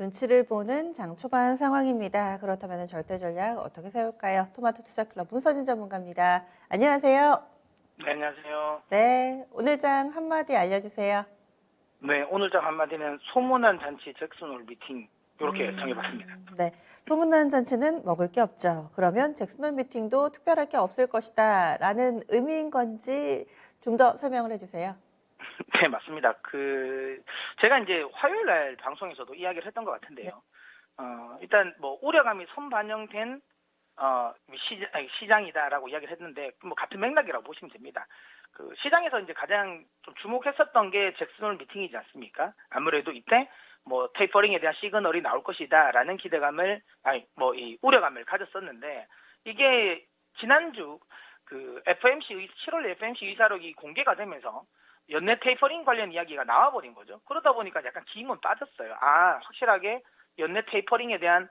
눈치를 보는 장 초반 상황입니다. 그렇다면 절대 전략 어떻게 세울까요? 토마토 투자클럽 문서진 전문가입니다. 안녕하세요. 네, 안녕하세요. 네, 오늘 장 한마디 알려주세요. 네, 오늘 장 한마디는 소문난 잔치 잭슨홀 미팅 이렇게 정해봤습니다. 네, 소문난 잔치는 먹을 게 없죠. 그러면 잭슨홀 미팅도 특별할 게 없을 것이다 라는 의미인 건지 좀 더 설명을 해주세요. 네, 맞습니다. 제가 이제 화요일 날 방송에서도 이야기를 했던 것 네. 같은데요. 일단 뭐 우려감이 선반영된 시장이다라고 이야기를 했는데 뭐 같은 맥락이라고 보시면 됩니다. 시장에서 이제 가장 좀 주목했었던 게 잭슨홀 미팅이지 않습니까? 아무래도 이때 뭐 테이퍼링에 대한 시그널이 나올 것이다라는 기대감을 이 우려감을 가졌었는데 이게 지난주 FMC 7월 FMC 의사록이 공개가 되면서 연내 테이퍼링 관련 이야기가 나와버린 거죠. 그러다 보니까 약간 기임은 빠졌어요. 확실하게 연내 테이퍼링에 대한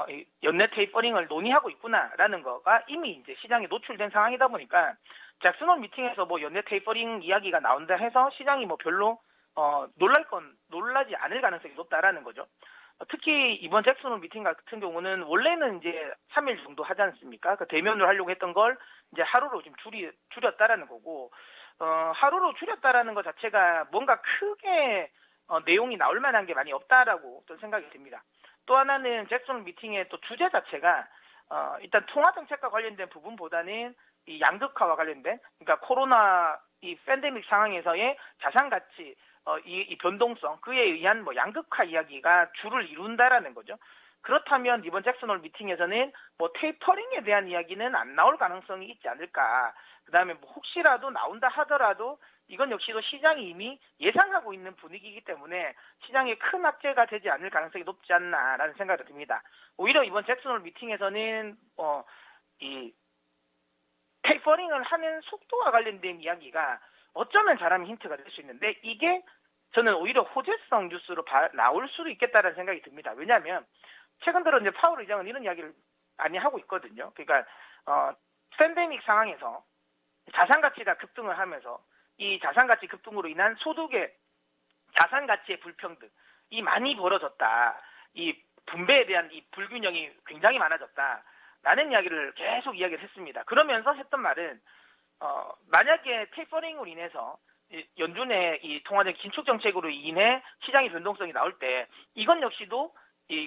이 연내 테이퍼링을 논의하고 있구나라는 거가 이미 이제 시장에 노출된 상황이다 보니까 잭슨홀 미팅에서 뭐 연내 테이퍼링 이야기가 나온다 해서 시장이 뭐 별로 놀라지 않을 가능성이 높다라는 거죠. 특히 이번 잭슨홀 미팅 같은 경우는 원래는 이제 3일 정도 하지 않습니까? 대면으로 하려고 했던 걸 이제 하루로 좀 줄였다라는 거고, 하루로 줄였다라는 것 자체가 뭔가 크게 내용이 나올 만한 게 많이 없다라고 또 생각이 듭니다. 또 하나는 잭슨홀 미팅의 또 주제 자체가 일단 통화 정책과 관련된 부분보다는 이 양극화와 관련된, 그러니까 코로나 이 팬데믹 상황에서의 자산 가치 이 변동성, 그에 의한 뭐 양극화 이야기가 주를 이룬다라는 거죠. 그렇다면 이번 잭슨홀 미팅에서는 뭐 테이퍼링에 대한 이야기는 안 나올 가능성이 있지 않을까. 그다음에 뭐 혹시라도 나온다 하더라도 이건 역시도 시장이 이미 예상하고 있는 분위기이기 때문에 시장에 큰 악재가 되지 않을 가능성이 높지 않나라는 생각이 듭니다. 오히려 이번 잭슨홀 미팅에서는 이 테이퍼링을 하는 속도와 관련된 이야기가 어쩌면 잘하면 힌트가 될 수 있는데 이게 저는 오히려 호재성 뉴스로 나올 수도 있겠다는 생각이 듭니다. 왜냐하면 최근 들어 이제 파월 의장은 이런 이야기를 많이 하고 있거든요. 그러니까 팬데믹 상황에서 자산 가치가 급등을 하면서 이 자산 가치 급등으로 인한 소득의 자산 가치의 불평등이 많이 벌어졌다. 이 분배에 대한 이 불균형이 굉장히 많아졌다. 라는 이야기를 계속 이야기를 했습니다. 그러면서 했던 말은 만약에 테이퍼링으로 인해서 연준의 이 통화적 긴축 정책으로 인해 시장의 변동성이 나올 때 이건 역시도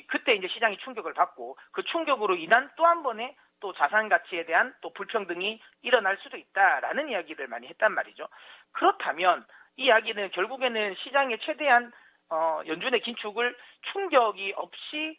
그때 이제 시장이 충격을 받고 그 충격으로 인한 또 한 번의 또 자산 가치에 대한 또 불평등이 일어날 수도 있다라는 이야기를 많이 했단 말이죠. 그렇다면 이 이야기는 결국에는 시장의 최대한 연준의 긴축을 충격이 없이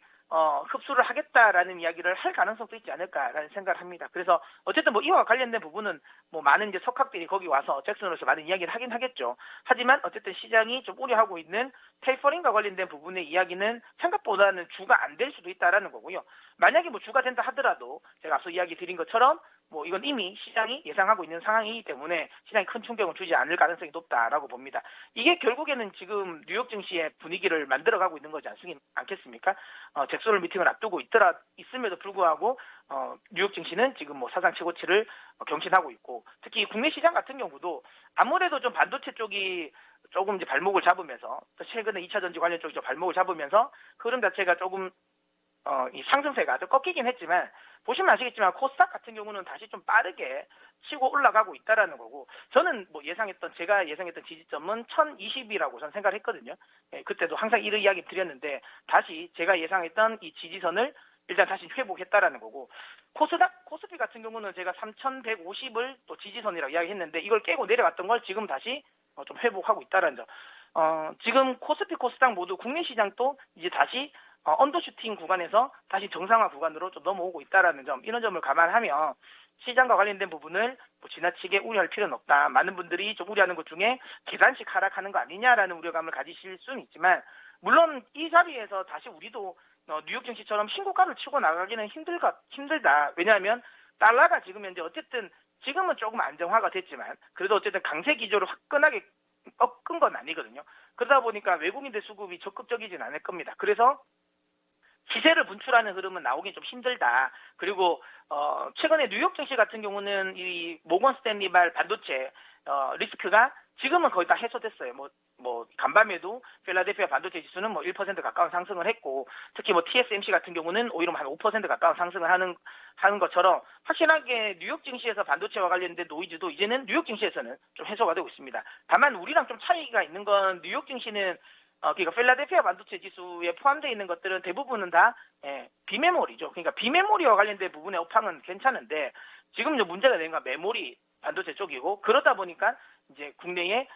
흡수를 하겠다라는 이야기를 할 가능성도 있지 않을까라는 생각을 합니다. 그래서 어쨌든 뭐 이와 관련된 부분은 뭐 많은 이제 석학들이 거기 와서 잭슨홀에서 많은 이야기를 하긴 하겠죠. 하지만 어쨌든 시장이 좀 우려하고 있는 테이퍼링과 관련된 부분의 이야기는 생각보다는 주가 안 될 수도 있다라는 거고요. 만약에 뭐 주가 된다 하더라도 제가 앞서 이야기 드린 것처럼 뭐 이건 이미 시장이 예상하고 있는 상황이기 때문에 시장이 큰 충격을 주지 않을 가능성이 높다라고 봅니다. 이게 결국에는 지금 뉴욕 증시의 분위기를 만들어가고 있는 거지 않겠습니까? 잭슨홀 미팅을 앞두고 있음에도 불구하고 뉴욕 증시는 지금 뭐 사상 최고치를 경신하고 있고, 특히 국내 시장 같은 경우도 아무래도 좀 반도체 쪽이 조금 이제 발목을 잡으면서 최근에 2차 전지 관련 쪽이 좀 발목을 잡으면서 흐름 자체가 조금 이 상승세가 좀 꺾이긴 했지만 보시면 아시겠지만 코스닥 같은 경우는 다시 좀 빠르게 치고 올라가고 있다라는 거고, 저는 뭐 제가 예상했던 지지점은 1020이라고 저는 생각을 했거든요. 그때도 항상 이런 이야기 드렸는데 다시 제가 예상했던 이 지지선을 일단 다시 회복했다라는 거고, 코스피 같은 경우는 제가 3150을 또 지지선이라고 이야기했는데 이걸 깨고 내려갔던 걸 지금 다시 좀 회복하고 있다라는 점. 지금 코스닥 모두 국내 시장도 이제 다시 언더슈팅 구간에서 다시 정상화 구간으로 좀 넘어오고 있다라는 점, 이런 점을 감안하면 시장과 관련된 부분을 뭐 지나치게 우려할 필요는 없다. 많은 분들이 좀 우려하는 것 중에 계단식 하락하는 거 아니냐라는 우려감을 가지실 수는 있지만, 물론 이 자리에서 다시 우리도 뉴욕 증시처럼 신고가를 치고 나가기는 힘들다. 왜냐하면 달러가 지금 현재 어쨌든 지금은 조금 안정화가 됐지만 그래도 어쨌든 강세 기조를 화끈하게 꺾은 건 아니거든요. 그러다 보니까 외국인들 수급이 적극적이진 않을 겁니다. 그래서 시세를 분출하는 흐름은 나오기 좀 힘들다. 그리고 최근에 뉴욕 증시 같은 경우는 이 모건 스탠리발 반도체 리스크가 지금은 거의 다 해소됐어요. 간밤에도 필라델피아 반도체 지수는 1% 가까운 상승을 했고, 특히 TSMC 같은 경우는 오히려 한 5% 가까운 상승을 하는 것처럼 확실하게 뉴욕 증시에서 반도체와 관련된 노이즈도 이제는 뉴욕 증시에서는 좀 해소가 되고 있습니다. 다만 우리랑 좀 차이가 있는 건 뉴욕 증시는 그러니까 필라델피아 반도체 지수에 포함되어 있는 것들은 대부분은 다 비메모리죠. 그러니까 비메모리와 관련된 부분의 업황은 괜찮은데 지금 문제가 되는 건 메모리 반도체 쪽이고, 그러다 보니까 이제 국내의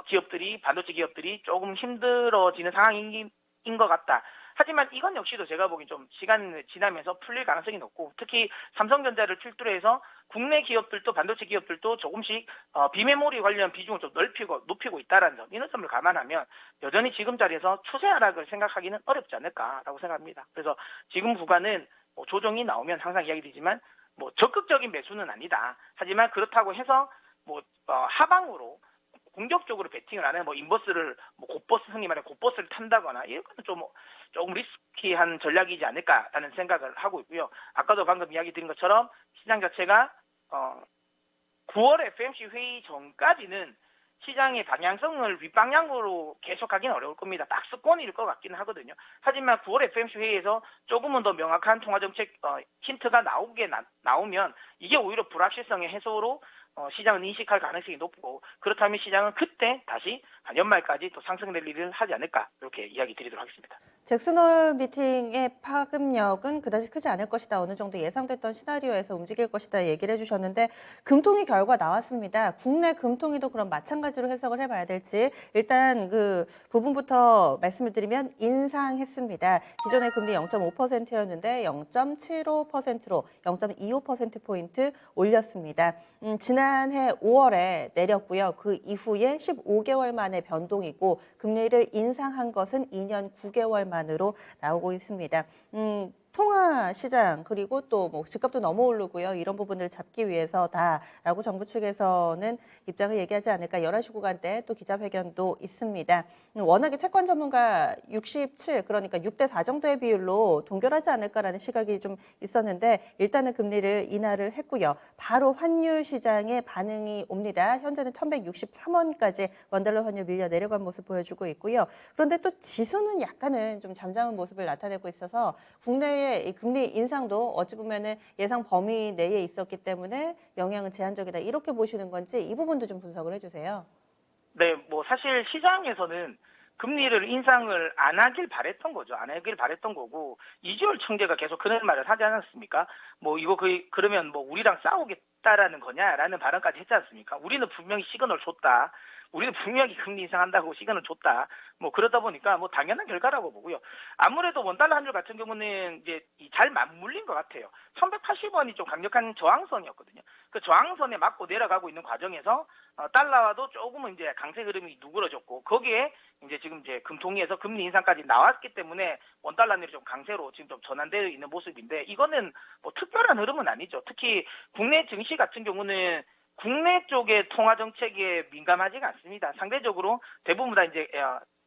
기업들이 반도체 기업들이 조금 힘들어지는 상황인 것 같다. 하지만 이건 역시도 제가 보기엔 좀 시간이 지나면서 풀릴 가능성이 높고, 특히 삼성전자를 필두로 해서 국내 기업들도 반도체 기업들도 조금씩 비메모리 관련 비중을 좀 높이고 있다라는 점, 이런 점을 감안하면 여전히 지금 자리에서 추세 하락을 생각하기는 어렵지 않을까라고 생각합니다. 그래서 지금 구간은 조정이 나오면 항상 이야기드리지만 적극적인 매수는 아니다. 하지만 그렇다고 해서 하방으로 공격적으로 베팅을 안 해, 인버스를, 곧버스, 흔히 말해 곧버스를 탄다거나, 이런 거는 조금 리스키한 전략이지 않을까라는 생각을 하고 있고요. 아까도 방금 이야기 드린 것처럼 시장 자체가, 9월 FOMC 회의 전까지는 시장의 방향성을 윗방향으로 계속하기는 어려울 겁니다. 박스권일 것 같기는 하거든요. 하지만 9월 FOMC 회의에서 조금은 더 명확한 통화정책 힌트가 나오면 이게 오히려 불확실성의 해소로 시장은 인식할 가능성이 높고, 그렇다면 시장은 그때 다시 연말까지 또 상승될 일을 하지 않을까, 이렇게 이야기 드리도록 하겠습니다. 잭슨홀 미팅의 파급력은 그다지 크지 않을 것이다. 어느 정도 예상됐던 시나리오에서 움직일 것이다 얘기를 해주셨는데, 금통위 결과 나왔습니다. 국내 금통위도 그럼 마찬가지로 해석을 해봐야 될지, 일단 그 부분부터 말씀을 드리면 인상했습니다. 기존의 금리 0.5%였는데 0.75%로 0.25%포인트 올렸습니다. 지난해 5월에 내렸고요. 그 이후에 15개월 만에 변동이고, 금리를 인상한 것은 2년 9개월 만으로 나오고 있습니다. 통화 시장, 그리고 또 집값도 너무 오르고요. 이런 부분을 잡기 위해서다라고 정부 측에서는 입장을 얘기하지 않을까. 11시 구간대 또 기자회견도 있습니다. 워낙에 채권 전문가 67, 그러니까 6대4 정도의 비율로 동결하지 않을까라는 시각이 좀 있었는데, 일단은 금리를 인하를 했고요. 바로 환율 시장에 반응이 옵니다. 현재는 1163원까지 원달러 환율 밀려 내려간 모습 보여주고 있고요. 그런데 또 지수는 약간은 좀 잠잠한 모습을 나타내고 있어서 국내의 이 금리 인상도 어찌 보면은 예상 범위 내에 있었기 때문에 영향은 제한적이다, 이렇게 보시는 건지 이 부분도 좀 분석을 해주세요. 네, 사실 시장에서는 금리를 인상을 안 하길 바랬던 거죠. 안 하길 바랬던 거고, 이주열 총재가 계속 그런 말을 하지 않았습니까? 그러면 우리랑 싸우겠다라는 거냐라는 발언까지 했지 않습니까? 우리는 분명히 시그널 줬다. 우리는 분명히 금리 인상한다고 시그널 줬다. 그러다 보니까 당연한 결과라고 보고요. 아무래도 원달러 환율 같은 경우는 이제 잘 맞물린 것 같아요. 1180원이 좀 강력한 저항선이었거든요. 그 저항선에 맞고 내려가고 있는 과정에서 달러와도 조금은 이제 강세 흐름이 누그러졌고, 거기에 지금 금통위에서 금리 인상까지 나왔기 때문에 원달러 환율이 좀 강세로 지금 좀 전환되어 있는 모습인데, 이거는 특별한 흐름은 아니죠. 특히 국내 증시 같은 경우는 국내 쪽의 통화 정책에 민감하지가 않습니다. 상대적으로 대부분 다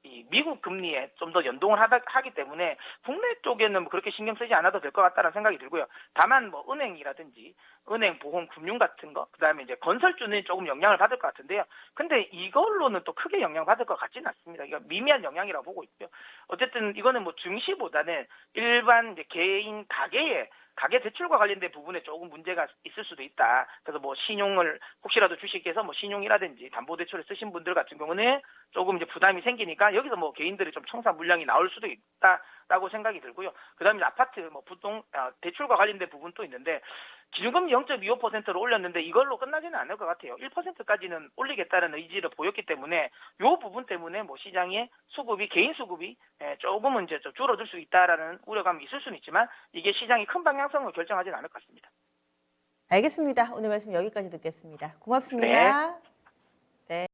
이 미국 금리에 좀 더 연동을 하기 때문에 국내 쪽에는 그렇게 신경 쓰지 않아도 될 것 같다는 생각이 들고요. 다만 은행이라든지 은행, 보험, 금융 같은 거, 그다음에 건설주는 조금 영향을 받을 것 같은데요. 근데 이걸로는 또 크게 영향받을 것 같지는 않습니다. 이거 미미한 영향이라고 보고 있고요. 어쨌든 이거는 증시보다는 일반 개인 가계 대출과 관련된 부분에 조금 문제가 있을 수도 있다. 그래서 신용을 혹시라도 주식에서 신용이라든지 담보대출을 쓰신 분들 같은 경우는 조금 부담이 생기니까 여기서 개인들이 좀 청산 물량이 나올 수도 있다라고 생각이 들고요. 그다음에 아파트 대출과 관련된 부분도 있는데, 기준금리 0.25%로 올렸는데 이걸로 끝나지는 않을 것 같아요. 1%까지는 올리겠다는 의지를 보였기 때문에 이 부분 때문에 시장의 개인 수급이 조금은 좀 줄어들 수 있다라는 우려감이 있을 수는 있지만, 이게 시장이 큰 방향성을 결정하지는 않을 것 같습니다. 알겠습니다. 오늘 말씀 여기까지 듣겠습니다. 고맙습니다. 네. 네.